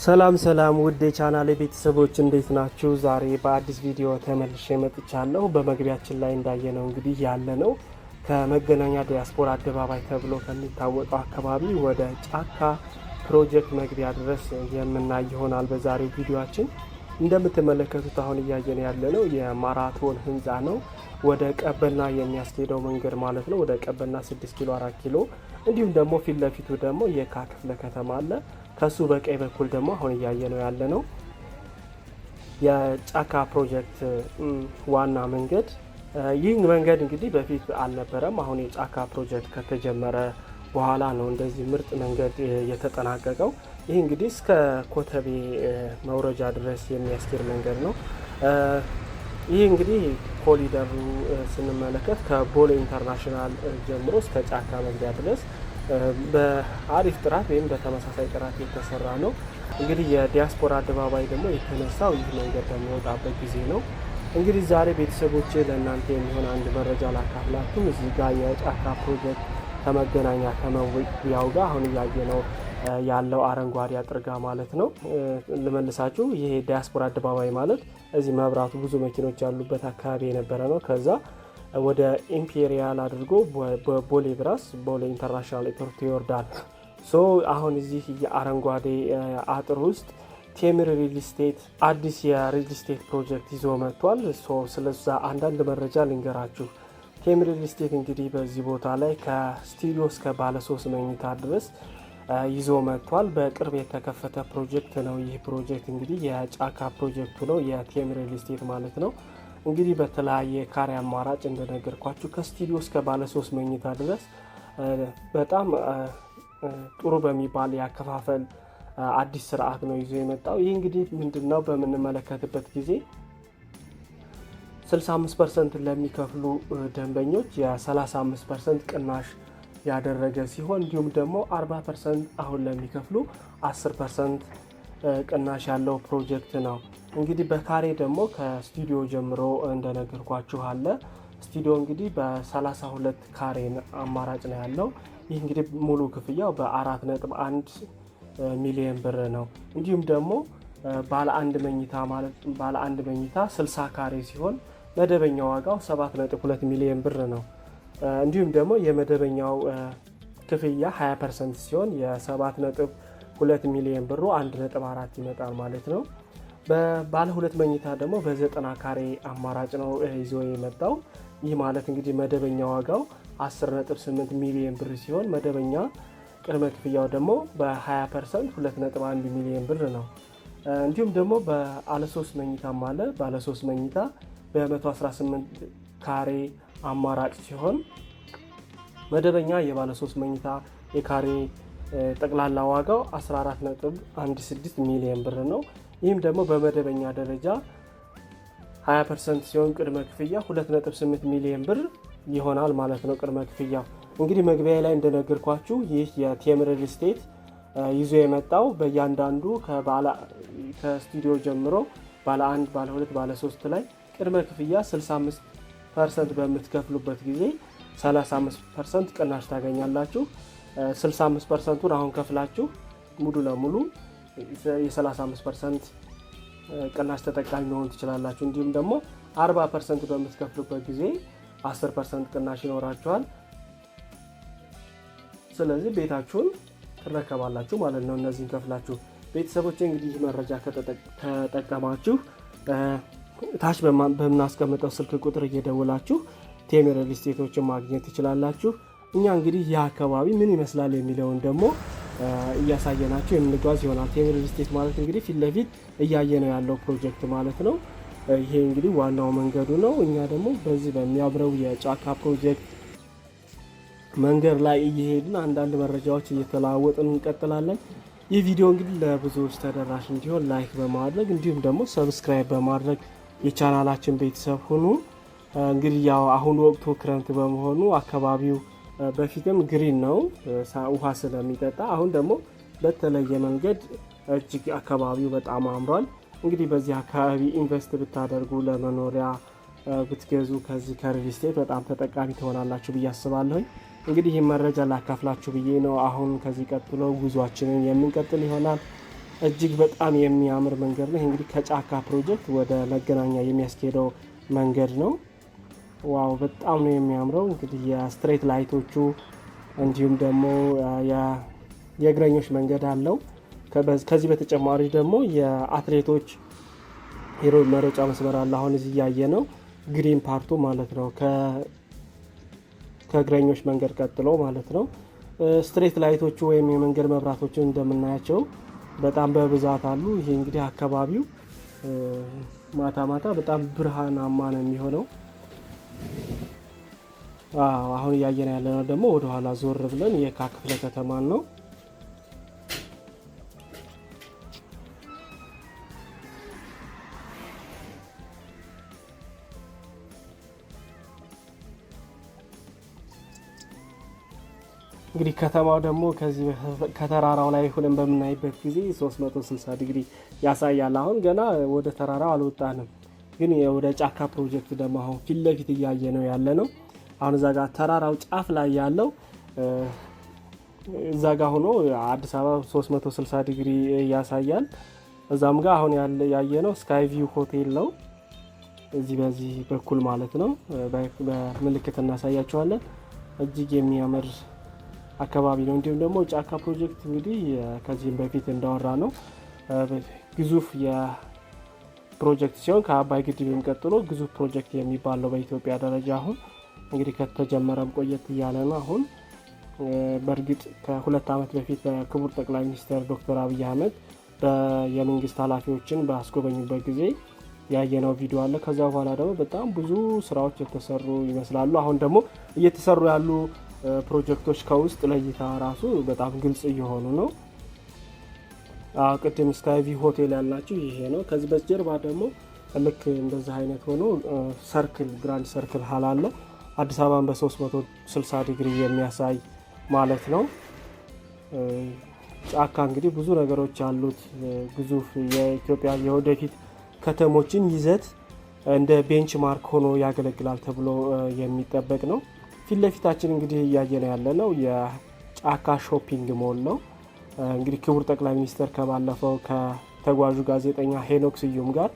ሰላም ሰላም ውድ የቻናሌ ቤተሰቦች እንዴት ናችሁ? ዛሬ በአዲስ ቪዲዮ ተመልሼ መጥቻለሁ። በመግቢያችን ላይ እንዳየነው እንግዲህ ያለነው ከመገናኛ ዲያስፖራ አደባባይ ተብሎ ከሚታወቀው አካባቢ ወደ ጫካ ፕሮጀክት መግቢያ ድረስ የምናይ ይሆናል በዛሬው ቪዲዮአችን። እንደምትመለከቱት አሁን እያየን ያለነው የማራቶን ህንፃ ነው። ወደ ቀበና የሚያስኬደው መንገድ ማለት ነው። ወደ ቀበና 6 ኪሎ 4 ኪሎ እንዲሁም ደግሞ ፊት ለፊቱ ደግሞ የካ ክፍለ ከተማ አለ። ከሱ በቀኝ በኩል ደግሞ አሁን እያየነው ያለነው የጫካ ፕሮጀክት ዋና መንገድ። ይህ መንገድ እንግዲህ በፊት አልነበረም። አሁን የጫካ ፕሮጀክት ከተጀመረ በኋላ ነው እንደዚህ ምርጥ መንገድ የተጠናቀቀው። ይህ እንግዲህ እስከ ኮተቤ መውረጃ ድረስ የሚያስኬድ መንገድ ነው። ይህ እንግዲህ ኮሪደሩ ስንመለከት ከቦሌ ኢንተርናሽናል ጀምሮ እስከ ጫካ መግቢያ ድረስ በአሪፍ ጥራት ወይም በተመሳሳይ ጥራት የተሰራ ነው። እንግዲህ የዲያስፖራ አደባባይ ደግሞ የተነሳው ይህ መንገድ በሚወጣበት ጊዜ ነው። እንግዲህ ዛሬ ቤተሰቦች ለእናንተ የሚሆን አንድ መረጃ ላካፍላችሁ። እዚህ ጋር የጫካ ፕሮጀክት ከመገናኛ ከመግቢያው ጋር አሁን እያየነው ያለው አረንጓዴ አጥር ጋር ማለት ነው ልመልሳችሁ። ይሄ ዲያስፖራ አደባባይ ማለት እዚህ መብራቱ ብዙ መኪኖች ያሉበት አካባቢ የነበረ ነው። ከዛ ወደ ኢምፔሪያል አድርጎ በቦሌ ድረስ ቦሌ ኢንተርናሽናል ኤርፖርት ይወርዳል። አሁን እዚህ የአረንጓዴ አጥር ውስጥ ቴምር ሪል ስቴት አዲስ የሪል ስቴት ፕሮጀክት ይዞ መጥቷል። ስለዛ አንዳንድ መረጃ ልንገራችሁ። ቴምር ሪል ስቴት እንግዲህ በዚህ ቦታ ላይ ከስቱዲዮ እስከ ባለ 3 መኝታ ድረስ ይዞ መጥቷል። በቅርብ የተከፈተ ፕሮጀክት ነው። ይህ ፕሮጀክት እንግዲህ የጫካ ፕሮጀክቱ ነው፣ የቴምር ሪል ስቴት ማለት ነው። እንግዲህ በተለያየ ካሬ አማራጭ እንደነገርኳችሁ ከስቱዲዮ እስከ ባለ 3 መኝታ ድረስ በጣም ጥሩ በሚባል ያከፋፈል አዲስ ስርዓት ነው ይዞ የመጣው። ይህ እንግዲህ ምንድነው በምንመለከትበት ጊዜ 65% ለሚከፍሉ ደንበኞች የ35% ቅናሽ ያደረገ ሲሆን እንዲሁም ደግሞ 40% አሁን ለሚከፍሉ 10% ቅናሽ ያለው ፕሮጀክት ነው። እንግዲህ በካሬ ደግሞ ከስቱዲዮ ጀምሮ እንደነገርኳችሁ አለ። ስቱዲዮ እንግዲህ በ32 ካሬ አማራጭ ነው ያለው። ይህ እንግዲህ ሙሉ ክፍያው በ4.1 ሚሊዮን ብር ነው። እንዲሁም ደግሞ ባለ አንድ መኝታ ማለት ባለ አንድ መኝታ 60 ካሬ ሲሆን መደበኛ ዋጋው 7.2 ሚሊዮን ብር ነው። እንዲሁም ደግሞ የመደበኛው ክፍያ 20% ሲሆን የ7.2 ሚሊዮን ብሩ 1.4 ይመጣል ማለት ነው። በባለ 2 መኝታ ደግሞ በ90 ካሬ አማራጭ ነው ይዞ የመጣው። ይህ ማለት እንግዲህ መደበኛ ዋጋው 10.8 ሚሊዮን ብር ሲሆን መደበኛ ቅድመ ክፍያው ደግሞ በ20% 2.1 ሚሊዮን ብር ነው። እንዲሁም ደግሞ ባለ 3 መኝታ ማለት ባለ 3 መኝታ በ118 ካሬ አማራጭ ሲሆን መደበኛ የባለ 3 መኝታ የካሬ ጠቅላላ ዋጋው 14.16 ሚሊዮን ብር ነው። ይህም ደግሞ በመደበኛ ደረጃ 20% ሲሆን ቅድመ ክፍያ 2.8 ሚሊዮን ብር ይሆናል ማለት ነው። ቅድመ ክፍያ እንግዲህ መግቢያ ላይ እንደነገርኳችሁ ይህ የቴምር ሪል ስቴት ይዞ የመጣው በእያንዳንዱ ከስቱዲዮ ጀምሮ ባለ 1 ባለ 2 ባለ 3 ላይ ቅድመ ክፍያ 65% በምትከፍሉበት ጊዜ 35% ቅናሽ ታገኛላችሁ። 65%ቱን አሁን ከፍላችሁ ሙሉ ለሙሉ የ35% ቅናሽ ተጠቃሚ መሆን ትችላላችሁ። እንዲሁም ደግሞ 40% በምትከፍሉበት ጊዜ 10% ቅናሽ ይኖራችኋል። ስለዚህ ቤታችሁን ትረከባላችሁ ማለት ነው እነዚህን ከፍላችሁ። ቤተሰቦች እንግዲህ መረጃ ከጠቀማችሁ ታች በምናስቀምጠው ስልክ ቁጥር እየደውላችሁ ቴምር ሪል ስቴቶችን ማግኘት ትችላላችሁ። እኛ እንግዲህ ይህ አካባቢ ምን ይመስላል የሚለውን ደግሞ እያሳየናቸው የምንጓዝ ይሆናል። ቴምር ሪል ስቴት ማለት እንግዲህ ፊት ለፊት እያየነው ያለው ፕሮጀክት ማለት ነው። ይሄ እንግዲህ ዋናው መንገዱ ነው። እኛ ደግሞ በዚህ በሚያምረው የጫካ ፕሮጀክት መንገድ ላይ እየሄድን አንዳንድ መረጃዎች እየተለዋወጥን እንቀጥላለን። ይህ ቪዲዮ እንግዲህ ለብዙዎች ተደራሽ እንዲሆን ላይክ በማድረግ እንዲሁም ደግሞ ሰብስክራይብ በማድረግ የቻናላችን ቤተሰብ ሁኑ። እንግዲህ ያው አሁን ወቅቱ ክረምት በመሆኑ አካባቢው በፊትም ግሪን ነው ውሃ ስለሚጠጣ፣ አሁን ደግሞ በተለየ መንገድ እጅግ አካባቢው በጣም አምሯል። እንግዲህ በዚህ አካባቢ ኢንቨስት ብታደርጉ ለመኖሪያ ብትገዙ ከዚህ ከሪል ስቴት በጣም ተጠቃሚ ትሆናላችሁ ብዬ አስባለሁ። እንግዲህ ይህ መረጃ ላካፍላችሁ ብዬ ነው። አሁን ከዚህ ቀጥሎ ጉዟችንን የምንቀጥል ይሆናል። እጅግ በጣም የሚያምር መንገድ ነው። እንግዲህ ከጫካ ፕሮጀክት ወደ መገናኛ የሚያስኬደው መንገድ ነው። ዋው በጣም ነው የሚያምረው። እንግዲህ የስትሬት ላይቶቹ እንዲሁም ደግሞ የእግረኞች መንገድ አለው። ከዚህ በተጨማሪ ደግሞ የአትሌቶች የሮድ መሮጫ መስመር አለ። አሁን እዚህ እያየ ነው ግሪን ፓርቱ ማለት ነው፣ ከእግረኞች መንገድ ቀጥሎ ማለት ነው። ስትሬት ላይቶቹ ወይም የመንገድ መብራቶችን እንደምናያቸው በጣም በብዛት አሉ። ይሄ እንግዲህ አካባቢው ማታ ማታ በጣም ብርሃናማ ነው የሚሆነው። አሁን እያየን ያለነው ደግሞ ወደኋላ ዞር ብለን የካ ክፍለ ከተማን ነው። እንግዲህ ከተማው ደግሞ ከዚህ ከተራራው ላይ ሆነን በምናይበት ጊዜ 360 ዲግሪ ያሳያል። አሁን ገና ወደ ተራራው አልወጣንም፣ ግን ወደ ጫካ ፕሮጀክት ደግሞ አሁን ፊት ለፊት እያየ ነው ያለ ነው። አሁን እዛ ጋር ተራራው ጫፍ ላይ ያለው እዛ ጋር ሆኖ አዲስ አበባ 360 ዲግሪ ያሳያል። እዛም ጋር አሁን ያየ ነው ስካይ ቪው ሆቴል ነው፣ እዚህ በዚህ በኩል ማለት ነው። በምልክት እናሳያቸዋለን። እጅግ የሚያምር አካባቢ ነው። እንዲሁም ደግሞ ጫካ ፕሮጀክት እንግዲህ ከዚህም በፊት እንዳወራ ነው ግዙፍ የፕሮጀክት ሲሆን ከአባይ ግድብም ቀጥሎ ግዙፍ ፕሮጀክት የሚባል ነው በኢትዮጵያ ደረጃ። አሁን እንግዲህ ከተጀመረም ቆየት እያለ ነው። አሁን በእርግጥ ከ2 ዓመት በፊት በክቡር ጠቅላይ ሚኒስትር ዶክተር አብይ አህመድ የመንግስት ኃላፊዎችን ባስጎበኙበት ጊዜ ያየነው ቪዲዮ አለ። ከዛ በኋላ ደግሞ በጣም ብዙ ስራዎች የተሰሩ ይመስላሉ። አሁን ደግሞ እየተሰሩ ያሉ ፕሮጀክቶች ከውስጥ ለእይታ ራሱ በጣም ግልጽ እየሆኑ ነው። ቅድም ስካይ ቪው ሆቴል ያልናችሁ ይሄ ነው። ከዚህ በጀርባ ደግሞ ልክ እንደዚህ አይነት ሆኖ ሰርክል ግራንድ ሰርክል ሀል አለ። አዲስ አበባን በ360 ዲግሪ የሚያሳይ ማለት ነው። ጫካ እንግዲህ ብዙ ነገሮች ያሉት ግዙፍ የኢትዮጵያ የወደፊት ከተሞችን ይዘት እንደ ቤንች ማርክ ሆኖ ያገለግላል ተብሎ የሚጠበቅ ነው። ፊት ለፊታችን እንግዲህ እያየነው ያለ ነው የጫካ ሾፒንግ ሞል ነው። እንግዲህ ክቡር ጠቅላይ ሚኒስትር ከባለፈው ከተጓዡ ጋዜጠኛ ሄኖክ ስዩም ጋር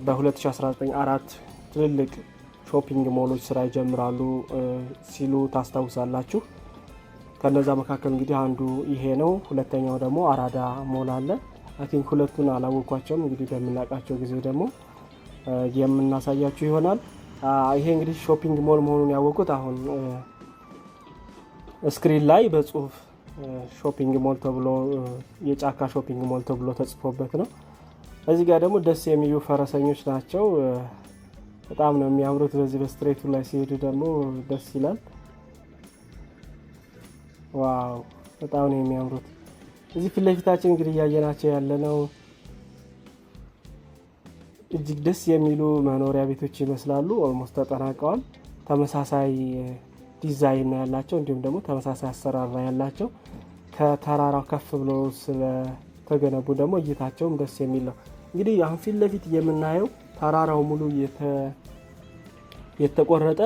በ2019 4 ትልልቅ ሾፒንግ ሞሎች ስራ ይጀምራሉ ሲሉ ታስታውሳላችሁ። ከነዛ መካከል እንግዲህ አንዱ ይሄ ነው። ሁለተኛው ደግሞ አራዳ ሞል አለ። አይ ቲንክ ሁለቱን አላወኳቸውም። እንግዲህ በምናውቃቸው ጊዜ ደግሞ የምናሳያችሁ ይሆናል። ይሄ እንግዲህ ሾፒንግ ሞል መሆኑን ያወቁት አሁን ስክሪን ላይ በጽሁፍ ሾፒንግ ሞል ተብሎ የጫካ ሾፒንግ ሞል ተብሎ ተጽፎበት ነው። እዚህ ጋር ደግሞ ደስ የሚሉ ፈረሰኞች ናቸው። በጣም ነው የሚያምሩት። በዚህ በስትሬቱ ላይ ሲሄዱ ደግሞ ደስ ይላል። ዋው በጣም ነው የሚያምሩት። እዚህ ፊት ለፊታችን እንግዲህ እያየናቸው ያለ ነው እጅግ ደስ የሚሉ መኖሪያ ቤቶች ይመስላሉ። ኦልሞስት ተጠናቀዋል። ተመሳሳይ ዲዛይን ነው ያላቸው፣ እንዲሁም ደግሞ ተመሳሳይ አሰራር ነው ያላቸው። ከተራራው ከፍ ብሎ ስለተገነቡ ደግሞ እይታቸውም ደስ የሚል ነው። እንግዲህ አሁን ፊት ለፊት የምናየው ተራራው ሙሉ የተቆረጠ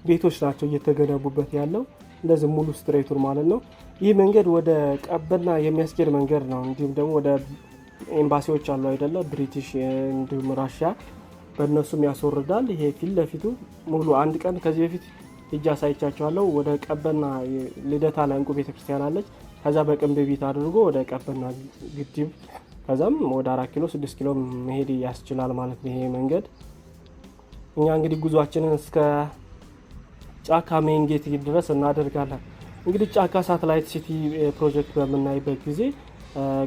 ቤቶች ናቸው እየተገነቡበት ያለው፣ እንደዚህ ሙሉ ስትሬቱን ማለት ነው። ይህ መንገድ ወደ ቀበና የሚያስኬድ መንገድ ነው። እንዲሁም ደግሞ ወደ ኤምባሲዎች አሉ አይደለ፣ ብሪቲሽ እንዲሁም ራሽያ፣ በእነሱም ያስወርዳል። ይሄ ፊት ለፊቱ ሙሉ አንድ ቀን ከዚህ በፊት እጅ አሳይቻቸዋለሁ። ወደ ቀበና ልደታ ላይ እንቁ ቤተክርስቲያን አለች። ከዛ በቅንብቢት አድርጎ ወደ ቀበና ግድብ፣ ከዛም ወደ 4 ኪሎ 6 ኪሎ መሄድ ያስችላል ማለት ነው ይሄ መንገድ። እኛ እንግዲህ ጉዟችንን እስከ ጫካ ሜን ጌት ድረስ እናደርጋለን። እንግዲህ ጫካ ሳተላይት ሲቲ ፕሮጀክት በምናይበት ጊዜ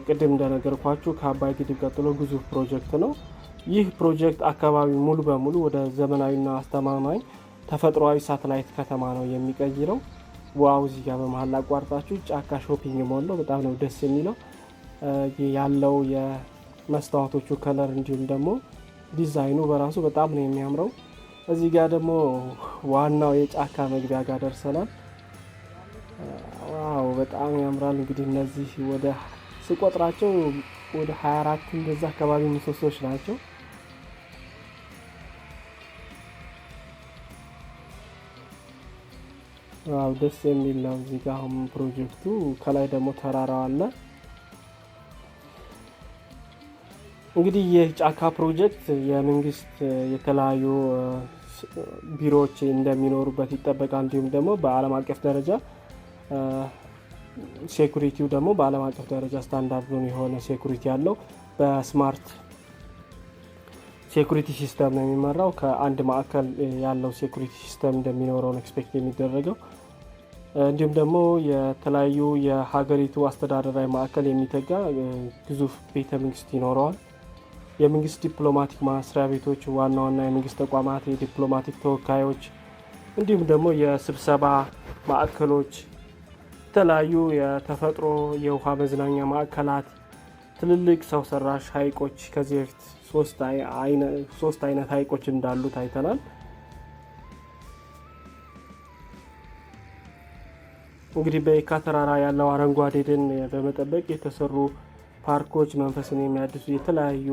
ቅድም እንደነገርኳችሁ ከአባይ ግድብ ቀጥሎ ግዙፍ ፕሮጀክት ነው። ይህ ፕሮጀክት አካባቢ ሙሉ በሙሉ ወደ ዘመናዊና አስተማማኝ ተፈጥሯዊ ሳተላይት ከተማ ነው የሚቀይረው። ዋው! እዚህ ጋር በመሀል አቋርጣችሁ ጫካ ሾፒንግ ሞል ነው። በጣም ነው ደስ የሚለው ያለው የመስታወቶቹ ከለር፣ እንዲሁም ደግሞ ዲዛይኑ በራሱ በጣም ነው የሚያምረው። እዚህ ጋር ደግሞ ዋናው የጫካ መግቢያ ጋር ደርሰናል። ዋው! በጣም ያምራል። እንግዲህ እነዚህ ወደ ስቆጥራቸው ወደ 24 እንደዛ አካባቢ ምሰሶች ናቸው። ዋው! ደስ የሚል ነው። እዚህ ጋር አሁን ፕሮጀክቱ ከላይ ደግሞ ተራራው አለ። እንግዲህ ይህ ጫካ ፕሮጀክት የመንግስት የተለያዩ ቢሮዎች እንደሚኖሩበት ይጠበቃል። እንዲሁም ደግሞ በዓለም አቀፍ ደረጃ ሴኩሪቲው ደግሞ በዓለም አቀፍ ደረጃ ስታንዳርድ የሆነ ሴኩሪቲ ያለው በስማርት ሴኩሪቲ ሲስተም ነው የሚመራው። ከአንድ ማዕከል ያለው ሴኩሪቲ ሲስተም እንደሚኖረው ነው ኤክስፔክት የሚደረገው። እንዲሁም ደግሞ የተለያዩ የሀገሪቱ አስተዳደራዊ ማዕከል የሚተጋ ግዙፍ ቤተ መንግስት ይኖረዋል። የመንግስት ዲፕሎማቲክ መስሪያ ቤቶች፣ ዋና ዋና የመንግስት ተቋማት፣ የዲፕሎማቲክ ተወካዮች እንዲሁም ደግሞ የስብሰባ ማዕከሎች፣ የተለያዩ የተፈጥሮ የውሃ መዝናኛ ማዕከላት፣ ትልልቅ ሰው ሰራሽ ሀይቆች ከዚህ በፊት ሶስት አይነት ሀይቆች እንዳሉት አይተናል። እንግዲህ በየካ ተራራ ያለው አረንጓዴ ደን በመጠበቅ የተሰሩ ፓርኮች፣ መንፈስን የሚያድሱ የተለያዩ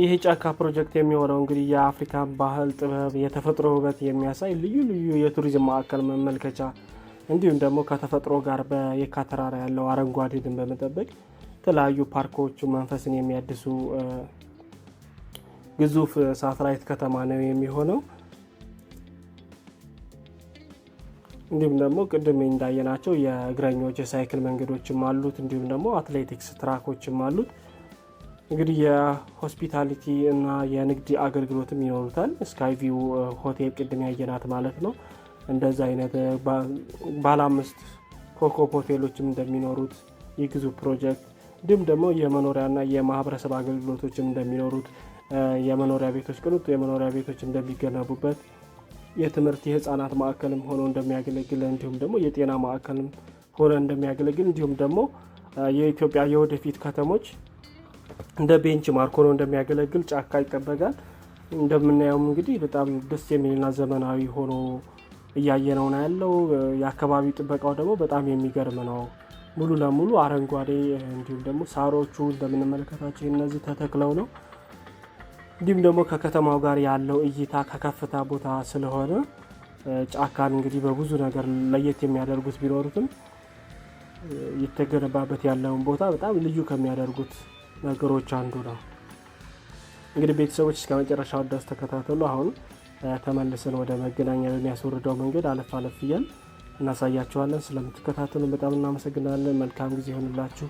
ይህ ጫካ ፕሮጀክት የሚሆነው እንግዲህ የአፍሪካን ባህል፣ ጥበብ፣ የተፈጥሮ ውበት የሚያሳይ ልዩ ልዩ የቱሪዝም ማዕከል መመልከቻ እንዲሁም ደግሞ ከተፈጥሮ ጋር በየካ ተራራ ያለው አረንጓዴ ደን በመጠበቅ የተለያዩ ፓርኮቹ መንፈስን የሚያድሱ ግዙፍ ሳተላይት ከተማ ነው የሚሆነው። እንዲሁም ደግሞ ቅድም እንዳየናቸው የእግረኞች የሳይክል መንገዶችም አሉት። እንዲሁም ደግሞ አትሌቲክስ ትራኮችም አሉት። እንግዲህ የሆስፒታሊቲ እና የንግድ አገልግሎትም ይኖሩታል። ስካይቪው ሆቴል ቅድም ያየናት ማለት ነው። እንደዛ አይነት ባለ 5 ኮከብ ሆቴሎችም እንደሚኖሩት ይህ ግዙፍ ፕሮጀክት፣ እንዲሁም ደግሞ የመኖሪያና የማህበረሰብ አገልግሎቶችም እንደሚኖሩት፣ የመኖሪያ ቤቶች ቅንጡ የመኖሪያ ቤቶች እንደሚገነቡበት፣ የትምህርት የህፃናት ማዕከልም ሆኖ እንደሚያገለግል፣ እንዲሁም ደግሞ የጤና ማዕከልም ሆኖ እንደሚያገለግል፣ እንዲሁም ደግሞ የኢትዮጵያ የወደፊት ከተሞች እንደ ቤንች ማርክ ሆኖ እንደሚያገለግል ጫካ ይጠበቃል። እንደምናየውም እንግዲህ በጣም ደስ የሚልና ዘመናዊ ሆኖ እያየነው ነው ያለው። የአካባቢ ጥበቃው ደግሞ በጣም የሚገርም ነው። ሙሉ ለሙሉ አረንጓዴ እንዲሁም ደግሞ ሳሮቹ እንደምንመለከታቸው እነዚህ ተተክለው ነው። እንዲሁም ደግሞ ከከተማው ጋር ያለው እይታ ከከፍታ ቦታ ስለሆነ ጫካን እንግዲህ በብዙ ነገር ለየት የሚያደርጉት ቢኖሩትም የተገነባበት ያለውን ቦታ በጣም ልዩ ከሚያደርጉት ነገሮች አንዱ ነው። እንግዲህ ቤተሰቦች እስከ መጨረሻው ድረስ ተከታተሉ። አሁን ተመልሰን ወደ መገናኛ በሚያስወርደው መንገድ አለፍ አለፍ እያል እናሳያቸዋለን። ስለምትከታተሉ በጣም እናመሰግናለን። መልካም ጊዜ ይሆንላችሁ።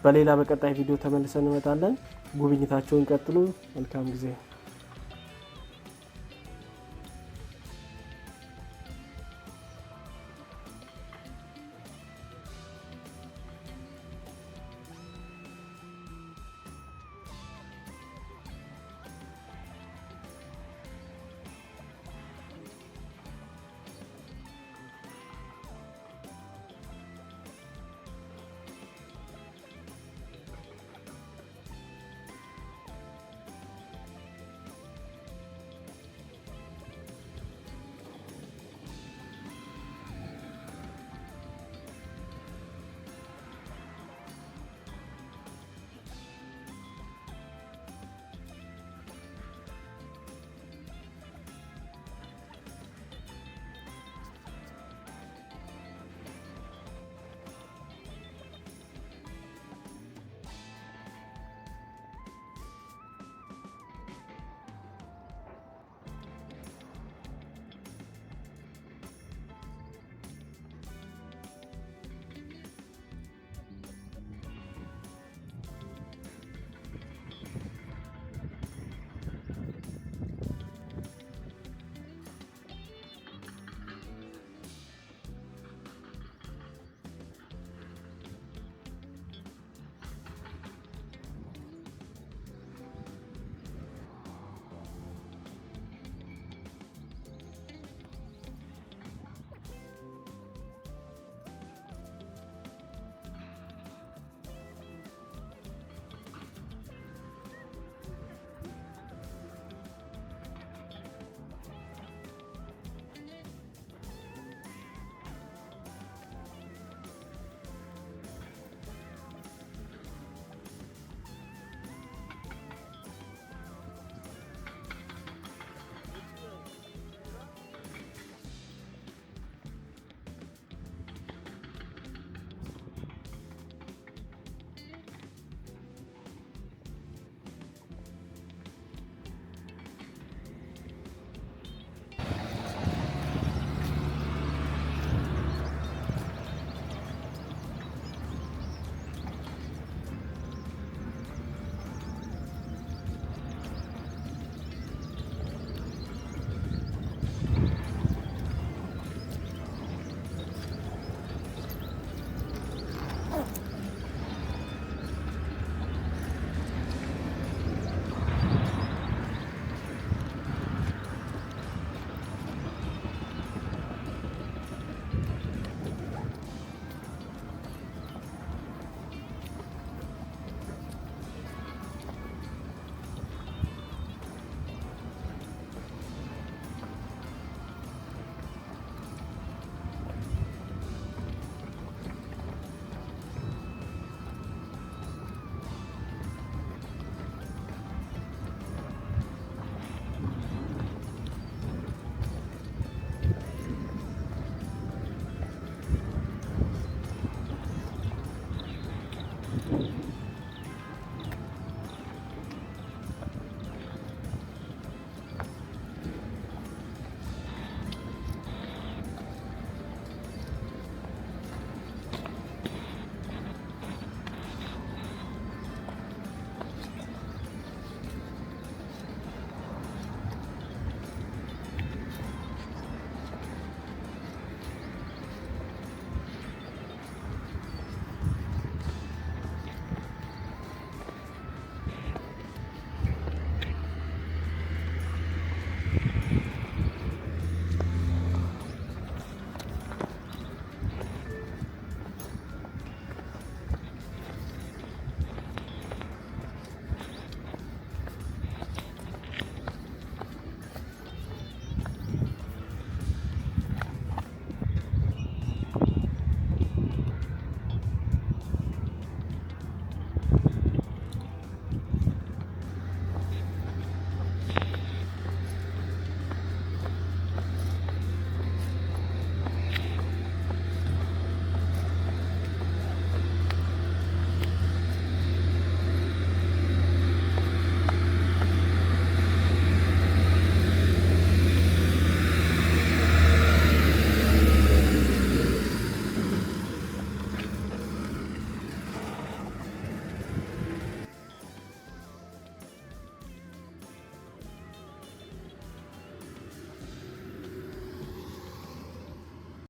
በሌላ በቀጣይ ቪዲዮ ተመልሰን እንመጣለን። ጉብኝታችሁን ቀጥሉ። መልካም ጊዜ